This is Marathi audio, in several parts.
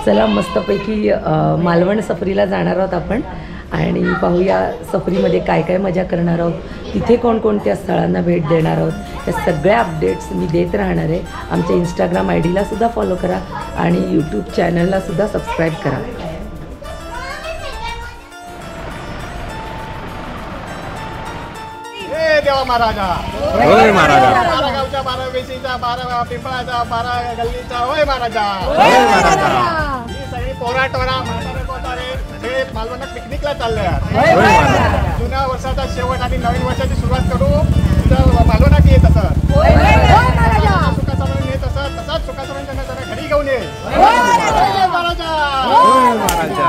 चला मस्तपैकी मालवण सफरीला जाणार आहोत आपण आणि पाहूया सफरीमध्ये काय काय मजा करणार आहोत, तिथे कोणकोणत्या स्थळांना भेट देणार आहोत, त्या सगळ्या अपडेट्स मी देत राहणार आहे। आमच्या इंस्टाग्राम आयडीला सुद्धा फॉलो करा आणि यूट्यूब चॅनलला सुद्धा सबस्क्राईब करा। देवा महाराजा होय महाराजा, 12 गावच्या 12 वेशीचा 12 पिंपळाचा 12 गल्लीचा होय महाराजा होय महाराजा। ही सगळी पोराटोरा म्हातारे कोतारे हे मालवणात पिकनिकला चालले आहेत। होय महाराजा। जुन्या वर्षाचा शेवट आणि नवीन वर्षाची सुरुवात करू तुझं मालवणात येत असं सुखाचा म्हणून येत असं तसाच सुखाचा म्हणून त्यांना जरा घरी घेऊन ये होय महाराजा होय महाराजा।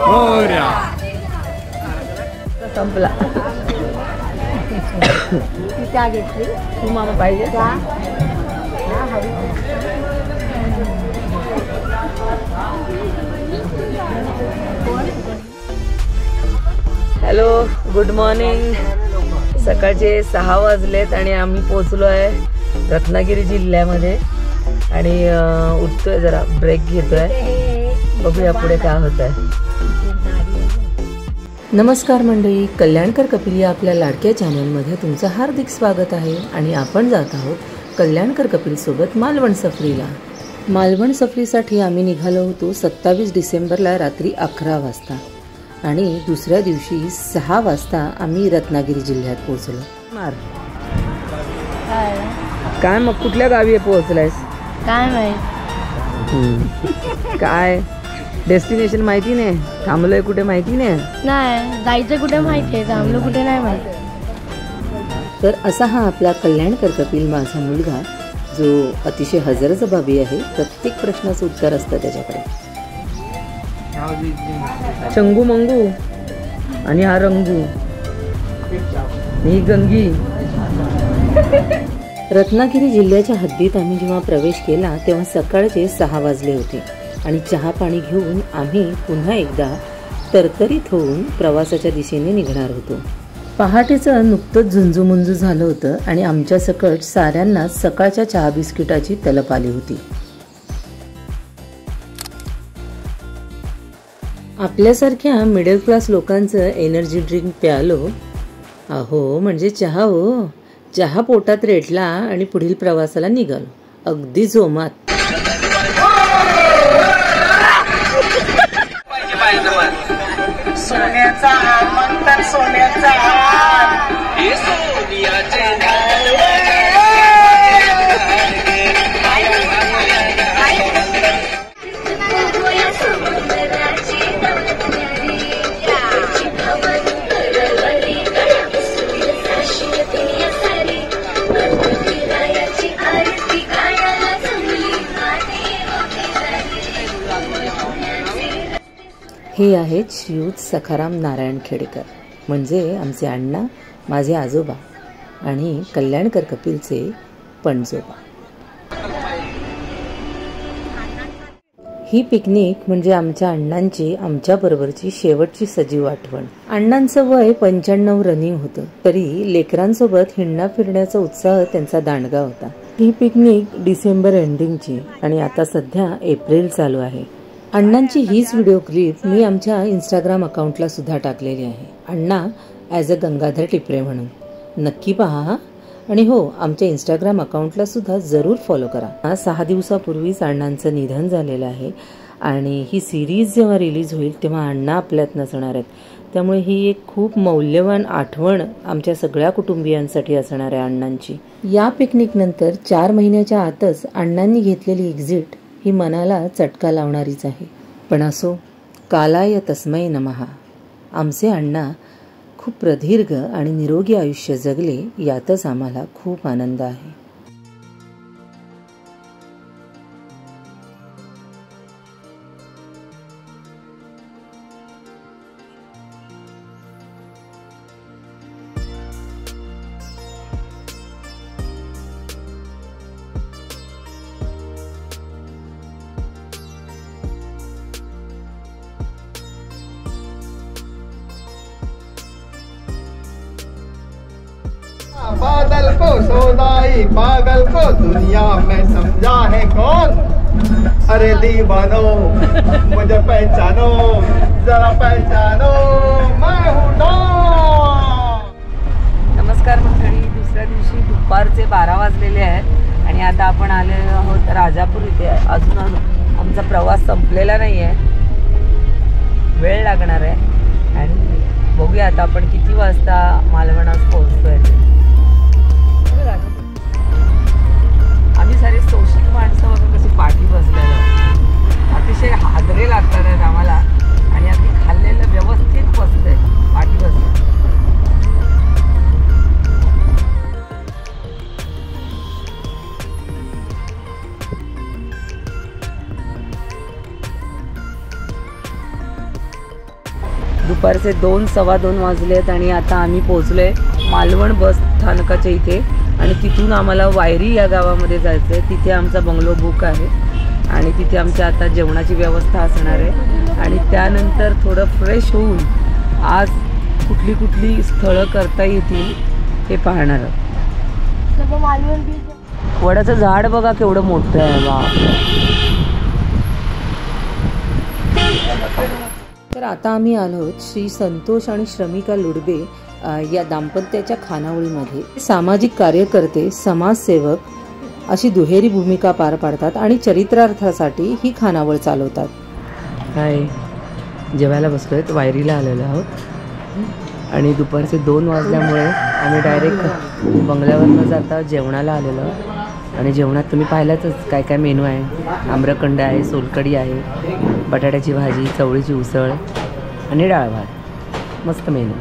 होय संपला त्या घेतली तू मामा पाहिजे हॅलो गुड मॉर्निंग। सकाळचे 6 वाजलेत आणि आम्ही पोहोचलो आहे रत्नागिरी जिल्ह्यामध्ये आणि उठतोय, जरा ब्रेक घेतोय, बघूया पुढे काय होत आहे। नमस्कार मंडळी, कल्याणकर कपिल या आपल्या लाडक्या चॅनलमध्ये तुमचं हार्दिक स्वागत आहे आणि आपण जात आहोत कल्याणकर कपिल सोबत मालवण सफरीला। मालवण सफरीसाठी आम्ही निघालो होतो 27 डिसेंबरला रात्री 11 वाजता आणि दुसऱ्या दिवशी 6 वाजता आम्ही रत्नागिरी जिल्ह्यात पोहोचलो। काय मग कुठल्या गावी पोहोचलायस? काय माहित, काय डेस्टिनेशन माहिती नाही, थांबलोय कुठे माहिती नाही, जायचं कुठे माहिती आहे, थांबलो कुठे नाही माहिती। तर असा हा आपला कल्याणकर कपिल माझा मुलगा, जो अतिशय हजरजबाबी आहे, प्रत्येक प्रश्नाचं उत्तर असतं त्याच्याकडे। चंगू मंगू आणि हा रंगू, ही गंगी। रत्नागिरी जिल्ह्याच्या हद्दीत आम्ही जेव्हा प्रवेश केला तेव्हा सकाळचे 6 वाजले होते आणि चहा पाणी घेऊन आम्ही पुन्हा एकदा तरतरीत होऊन प्रवासाच्या दिशेने निघणार होतो। पहाटेचं नुकतंच झुंजूमुंजू झालं होतं आणि आमच्या सकट साऱ्यांना सकाळच्या चहा बिस्किटाची तलप आली होती। आपल्यासारख्या मिडल क्लास लोकांचं एनर्जी ड्रिंक प्यालो, अहो म्हणजे चहा हो, चहा पोटात रेटला आणि पुढील प्रवासाला निघालो अगदी जोमात। सोन्याचा मंतर सोन्याचा हे सोनियाचे हे आहेत श्रीयुत सखाराम नारायण खेडेकर, म्हणजे आमचे अण्णा, माझे आजोबा आणि कल्याणकर कपिलचे पणजोबा। ही पिकनिक म्हणजे आमच्या अण्णांची आमच्याबरोबरची शेवटची सजीव आठवण। अण्णांचं वय 95 रनिंग होतं, तरी लेकरांसोबत हिंडणा फिरण्याचा उत्साह त्यांचा दांडगा होता। ही पिकनिक डिसेंबर एंडिंगची आणि आता सध्या एप्रिल चालू आहे। अण्णांची हीच व्हिडिओ क्लिप मी आमच्या इंस्टाग्राम अकाउंटला सुद्धा टाकलेली आहे, अण्णा ॲज अ गंगाधर टिपरे म्हणून, नक्की पहा आणि हो आमच्या इंस्टाग्राम अकाउंटला सुद्धा जरूर फॉलो करा। 6 दिवसापूर्वीच अण्णांचं निधन झालेलं आहे आणि ही सिरीज जेव्हा रिलीज होईल तेव्हा अण्णा आपल्यात नसणार आहेत, त्यामुळे ही एक खूप मौल्यवान आठवण आमच्या सगळ्या कुटुंबियांसाठी असणार आहे अण्णांची। या पिकनिक नंतर 4 महिन्याच्या आतच अण्णांनी घेतलेली एक्झिट ही मनाला चटका लावणारीच आहे, पण असो, कालाय तस्मै नमः। आमचे अण्णा खूप प्रदीर्घ आणि निरोगी आयुष्य जगले, यातच आम्हाला खूप आनंद आहे। बादल को सौदाई पागल को दुनिया में समझा है अरे दीवानो मुझे पहचानो जरा पहचानो मैं हूं डॉन। नमस्कार मंडळी, दुसऱ्या दिवशी दुपारचे 12 वाजलेले आहेत आणि आता आपण आलेलो आहोत राजापूर इथे। अजून आमचा प्रवास संपलेला नाही आहे, वेळ लागणार आहे आणि बघूया आता आपण किती वाजता मालवणात पोहोचतोय। आम्ही सारे सोशिक माणसं बघा कशी पाठी बसलेलं, अतिशय हादरे लागतात आहेत आम्हाला आणि अगदी खाल्लेलं व्यवस्थित बसतंय पाठी बसतं। दुपारचे 2 सव्वा 2 वाजलेत आणि आता आम्ही पोहोचलोय मालवण बस स्थानकाच्या इथे आणि तिथून आम्हाला वायरी या गावामध्ये जायचं आहे। तिथे आमचा बंगलो बुक आहे आणि तिथे आमच्या आता जेवणाची व्यवस्था असणार आहे आणि त्यानंतर थोडं फ्रेश होऊन आज कुठली कुठली स्थळं करता येतील हे पाहणार आहोत। वडाचं झाड बघा केवढं मोठं आहे बाप। तर आता आम्ही आलो श्री संतोष आणि श्रमिका लुडबे या दाम्पत्याच्या खानावळीमध्ये। सामाजिक कार्यकर्ते, समाजसेवक अशी दुहेरी भूमिका पार पाडतात आणि चरित्रार्थासाठी ही खानावळ चालवतात। काय जेवायला बसलोय, वायरीला आलेलो आहोत आणि दुपारचे 2 वाजल्यामुळे आम्ही डायरेक्ट बंगल्यावर न जाता जेवणाला आलेलो आहोत आणि जेवणात तुम्ही पाहिलातच काय काय मेनू आहे। आम्रखंड आहे, सोलकढी आहे, बटाट्याची भाजी, चवळीची उसळ आणि डाळ भात, मस्त मेनू।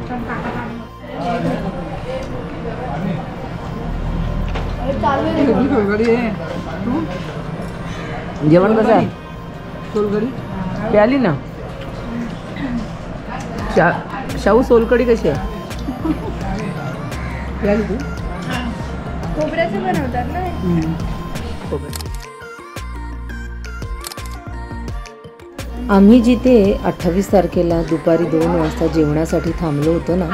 जेवण कसं आहे? सोलकढी प्याली ना? शाहू सोलकढी कशी आहे? प्याली तू? खोबऱ्याचं बनवतात ना। आम्ही जिथे 28 तारखेला दुपारी 2 वाजता जेवणासाठी थांबलो होतो ना,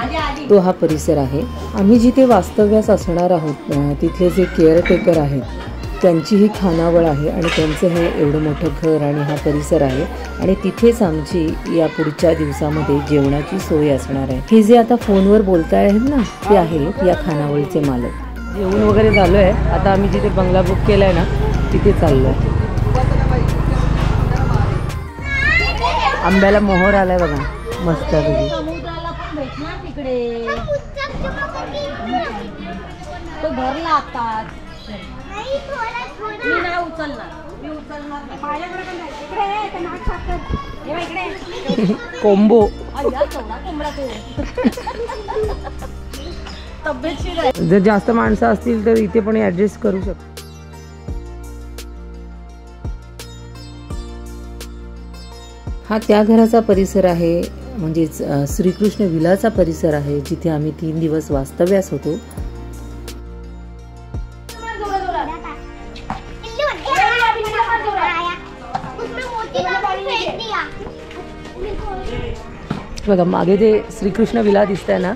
तो हा परिसर आहे। आम्ही जिथे वास्तव्यास असणार आहोत तिथले जे केअरटेकर आहेत त्यांची ही खानावळ आहे आणि त्यांचं हे एवढं मोठं घर आणि हा परिसर आहे आणि तिथेच आमची या पुढच्या दिवसामध्ये जेवणाची सोय असणार आहे। हे जे आता फोनवर बोलताय आहेत ना, ते आहेत या खानावळीचे मालक। जेवण वगैरे झालो आहे, आता आम्ही जिथे बंगला बुक केला आहे ना तिथे चाललो आहे। आंब्याला मोहर आलाय बघा, मस्त पैकी। समुद्राला पण भेटणार तिकडे, तो भरला आता। मी नाही उचलणार, मी उचलणार नाही। माझ्याकडे पण नाही, इकडे आहे ते नाक साफ कर, हे इकडे कोंबो। अय्या केवढा कोंबडा तो, तब्येतशीर आहे। जर जास्त माणसं असतील तर इथे पण ऍडजस्ट करू शकतो। हा त्या घराचा परिसर आहे, म्हणजेच श्रीकृष्ण विलाचा परिसर आहे जिथे आम्ही 3 दिवस वास्तव्यास होतो। बघा मागे जे श्रीकृष्ण विला दिसतंय ना,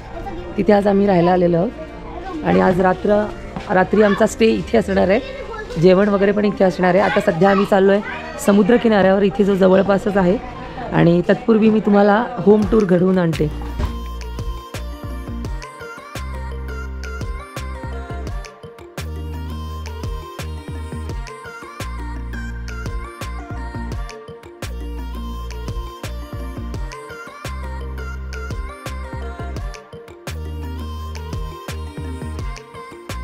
तिथे आज आम्ही राहायला आलेलो आहोत आणि आज रात्री आमचा स्टे इथे असणार आहे। जेवण वगैरे पण इथे असणार आहे। आता सध्या आम्ही चाललो आहे समुद्र किनाऱ्यावर, इथे जो जवळपासच आहे आणि तत्पूर्वी मी तुम्हाला होम टूर घडवून आणते।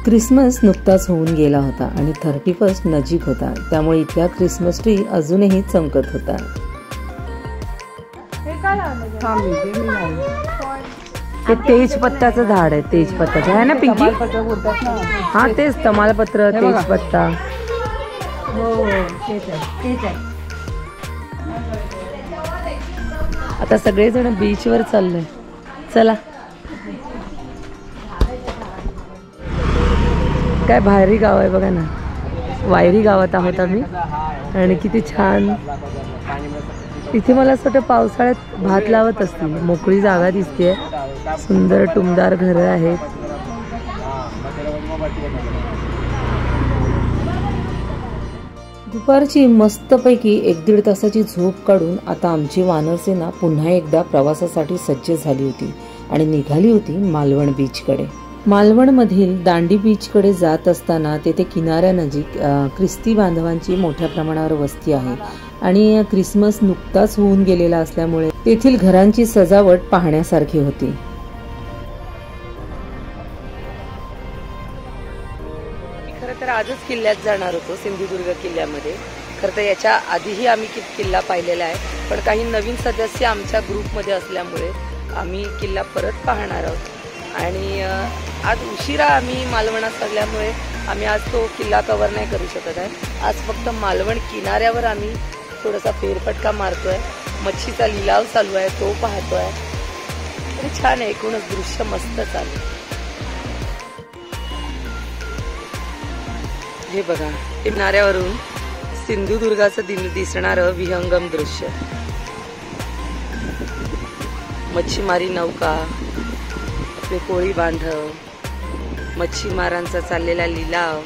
क्रिसमस नुकताच होऊन गेला होता आणि 31 नजीक होता, त्यामुळे इथला क्रिसमस ट्री अजूनही चमकत होता। ते तेजपत्ताचं झाड आहे, तेजपत्ताचं आहे ना पिंकी? हा तेच, तमालपत्र, तेजपत्ता। आता सगळेजण बीचवर चाललोय, चला। काय भारी गाव आहे बघा ना, वायरी गावात आहोत आम्ही आणि किती छान। इथे मला असं वाटतं पावसाळ्यात भात लावत असतील, मोकळी जागा दिसते, सुंदर टुमदार घरं आहेत। दुपारची मस्तपैकी 1-1.5 तासाची झोप काढून आता आमची वानरसेना पुन्हा एकदा प्रवासासाठी सज्ज झाली होती आणि निघाली होती मालवण बीचकडे. मालवणमधील दांडी बीचकडे जात असताना तेथे किनाऱ्यानजीक ख्रिस्ती बांधवांची मोठ्या प्रमाणावर वस्ती आहे आणि ख्रिसमस नुकताच होऊन गेलेला असल्यामुळे तेथील घरांची सजावट पाहण्यासारखी होती. खरं तर आजच किल्ल्यात जाणार होतो, सिंधुदुर्ग किल्ल्यामध्ये. खरं तर याच्या आधीही आम्ही किल्ला पाहिलेला आहे, पण काही नवीन सदस्य आमच्या ग्रुपमध्ये असल्यामुळे आम्ही किल्ला परत पाहणार आहोत. आणि आज उशिरा आम्ही मालवणात असल्यामुळे आम्ही आज तो किल्ला कव्हर नाही करू शकत आहे. आज फक्त मालवण किनाऱ्यावर आम्ही थोडासा फेरफटका मारतोय. मच्छीचा लिलाव चालू आहे, तो पाहतोय. तरी छान आहे, एकूणच दृश्य मस्त चालू. हे बघा, किनाऱ्यावरून सिंधुदुर्गाचं दिसणारं विहंगम दृश्य. मच्छीमारी नौका, आपले कोळी बांधव, मच्छीमारांचा चाललेला लिलाव,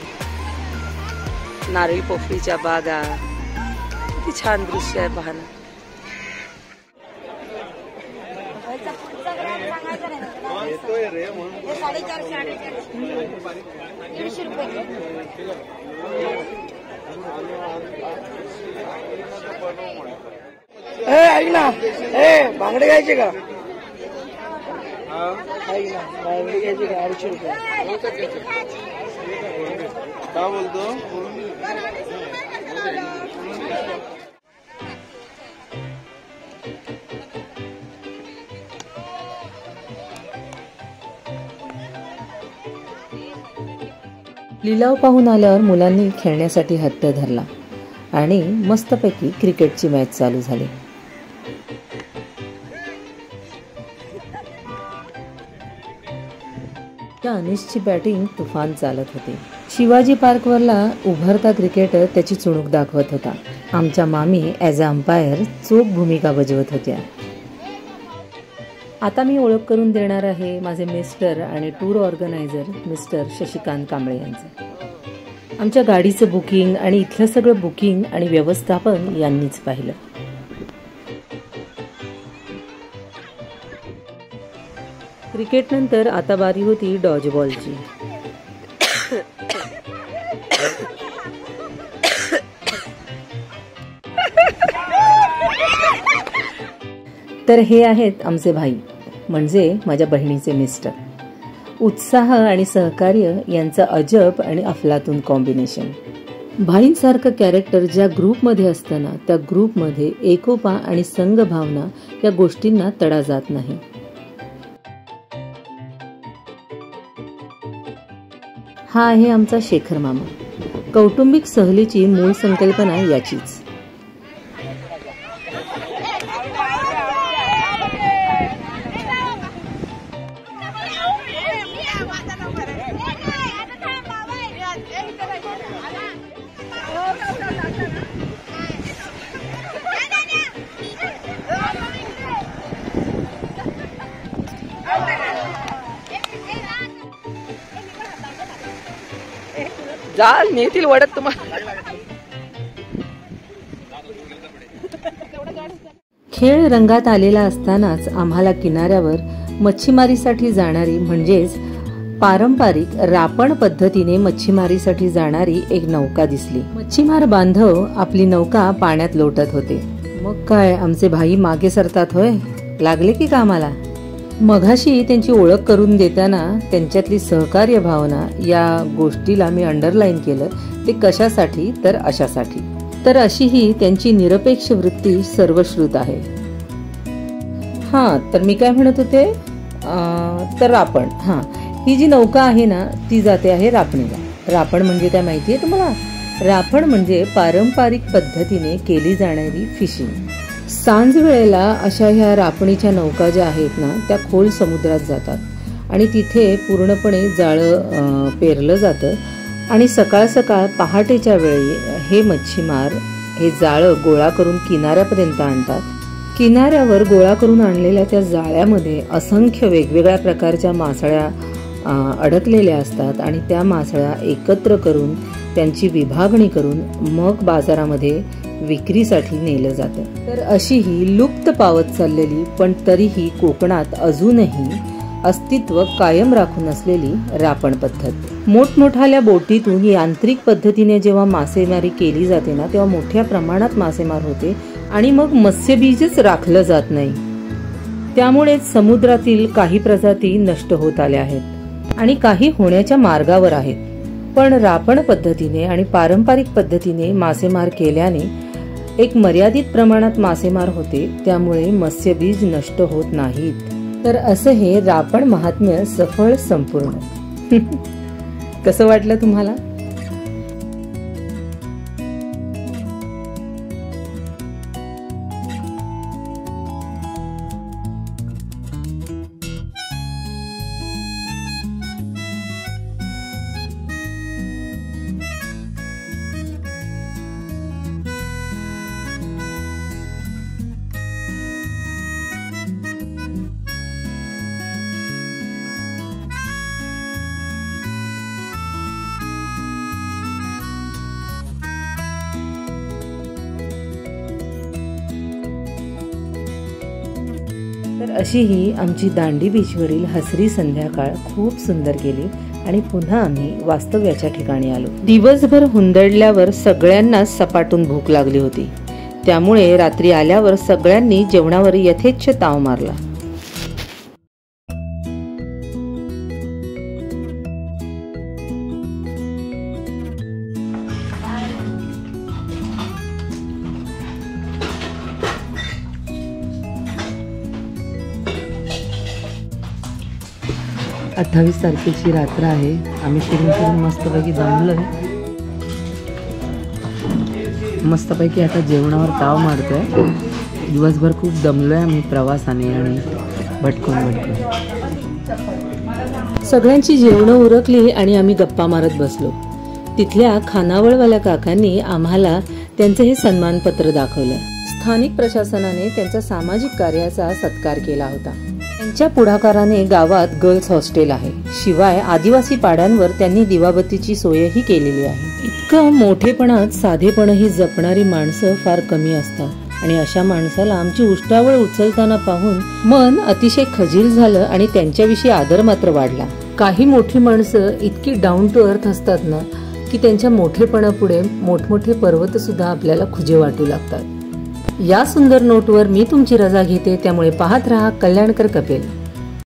नारळी पोफळीच्या बागा. किती छान दृश्य आहे पाहणं. ऐक ना, बांगडे घ्यायचे का? ऐक ना, बांगडे घ्यायचे का? 250 रुपये. काय बोलतो? लिलाव पाहून आल्यावर मुलांनी खेळण्यासाठी हट्ट धरला आणि मस्तपैकी क्रिकेटची मॅच चालू झाली. अनिशची बॅटिंग तुफान चालत होती. शिवाजी पार्कवरला उभरता क्रिकेटर त्याची चुणूक दाखवत होता. आमच्या मामी ॲज अ अंपायर चोख भूमिका बजावत होत्या. आता मी ओळख करून देणार आहे माझे मिस्टर आणि tour organiser mister Shashikant Kamble यांचे. आमच्या गाडीचं बुकिंग आणि इथलं सगळं बुकिंग आणि व्यवस्थापन यांनीच पाहिलं. क्रिकेट नंतर आता बारी होती डॉज बॉलची. तर हे आहेत आमचे भाई, म्हणजे माझ्या बहिणीचे मिस्टर. उत्साह आणि सहकार्य यांचं अजब आणि अफलातून कॉम्बिनेशन. भाईंसारखं कॅरेक्टर ज्या ग्रुपमध्ये असताना त्या ग्रुपमध्ये एकोपा आणि संघभावना या गोष्टींना तडा जात नाही. हा आहे आमचा शेखर मामा. कौटुंबिक सहलीची मूळ संकल्पना याचीच. जाल नेतील वडत तुम्हाला. खेळ रंगात आलेला असतानाच आम्हाला किनाऱ्यावर मच्छीमारीसाठी जाणारी म्हणजेच पारंपरिक रापण पद्धतीने मच्छीमारीसाठी जाणारी एक नौका दिसली. मच्छीमार बांधव आपली नौका पाण्यात लोटत होते. मग काय आमचे भाई मागे सरतात होय, लागले की कामाला. मघाशी त्यांची ओळख करून देताना त्यांच्यातली सहकार्य भावना या गोष्टीला मी अंडरलाईन केलं. ते कशासाठी तर अशासाठी. तर अशी ही त्यांची निरपेक्ष वृत्ती सर्वश्रुत आहे. तर मी काय म्हणत होते, तर रापण. ही जी नौका आहे ना ती जाते आहे रापणीला. रापण म्हणजे काय माहिती आहे तुम्हाला? रापण म्हणजे पारंपरिक पद्धतीने केली जाणारी फिशिंग. सांज वेळेला अशा ह्या रापणीच्या नौका ज्या आहेत ना त्या खोल समुद्रात जातात आणि तिथे पूर्णपणे जाळं पेरलं जातं आणि सकाळ सकाळ पहाटेच्या वेळी हे मच्छीमार हे जाळं गोळा करून किनाऱ्यापर्यंत आणतात. किनाऱ्यावर गोळा करून आणलेल्या त्या जाळ्यामध्ये असंख्य वेगवेगळ्या प्रकारच्या मासळ्या अडकलेल्या असतात आणि त्या मासळ्या एकत्र करून त्यांची विभागणी करून मग बाजारामध्ये विक्रीसाठी नेलं जातं. तर अशी ही लुप्त पावत चाललेली पण तरीही कोकणात अजूनही अस्तित्व कायम राखून असलेली रापण पद्धत. मोठमोठाल्या बोटीतून यांत्रिक पद्धतीने जेव्हा मासेमारी केली जाते ना, तेव्हा मोठ्या प्रमाणात मासेमार होते आणि मग मत्स्यबीजच राखलं जात नाही. त्यामुळे समुद्रातील काही प्रजाती नष्ट होत आल्या आहेत आणि काही होण्याच्या मार्गावर आहेत. पण रापण पद्धतीने आणि पारंपरिक पद्धतीने मासेमार केल्याने एक मर्यादित प्रमाणात मासेमार होते, त्यामुळे मत्स्यबीज नष्ट होत नाहीत. तर असं हे रापण महात्म्य सफळ संपूर्ण. कसं वाटलं तुम्हाला? तर अशी ही आमची दांडी बीचवरील हसरी संध्याकाळ खूप सुंदर गेली आणि पुन्हा आम्ही वास्तव्याच्या ठिकाणी आलो. दिवसभर हुंदडल्यावर सगळ्यांनाच सपाटून भूक लागली होती. त्यामुळे रात्री आल्यावर सगळ्यांनी जेवणावर यथेच्छ ताव मारला. अठ्ठावीस तारखेची रात्र आहे. आम्ही फिरून मस्तपैकी जमलोय. मस्तपैकी आता जेवणावर ताव मारतोय. दिवसभर खूप दमलोय आम्ही प्रवासाने आणि भटकून. सगळ्यांची जेवणं उरकली आणि आम्ही गप्पा मारत बसलो. तिथल्या खानावळवाल्या काकांनी आम्हाला त्यांचं हे सन्मानपत्र दाखवलं. स्थानिक प्रशासनाने त्यांचा सामाजिक कार्याचा सत्कार केला होता. त्यांच्या पुढाकाराने गावात गर्ल्स हॉस्टेल आहे. शिवाय आदिवासी पाड्यांवर त्यांनी दिवाबत्तीची सोयही केलेली आहे. इतकं मोठेपणात साधेपणही जपणारी माणसं फार कमी असतात आणि अशा माणसाला आमची उष्टावळ उचलताना पाहून मन अतिशय खजील झालं आणि त्यांच्याविषयी आदर मात्र वाढला. काही मोठी माणसं इतकी डाऊन टू अर्थ असतात ना की त्यांच्या मोठेपणापुढे मोठमोठे पर्वत सुद्धा आपल्याला खुजे वाटू लागतात. या सुंदर नोटवर मी तुमची रजा घेते. त्यामुळे पाहत रहा कल्याणकर कपेल.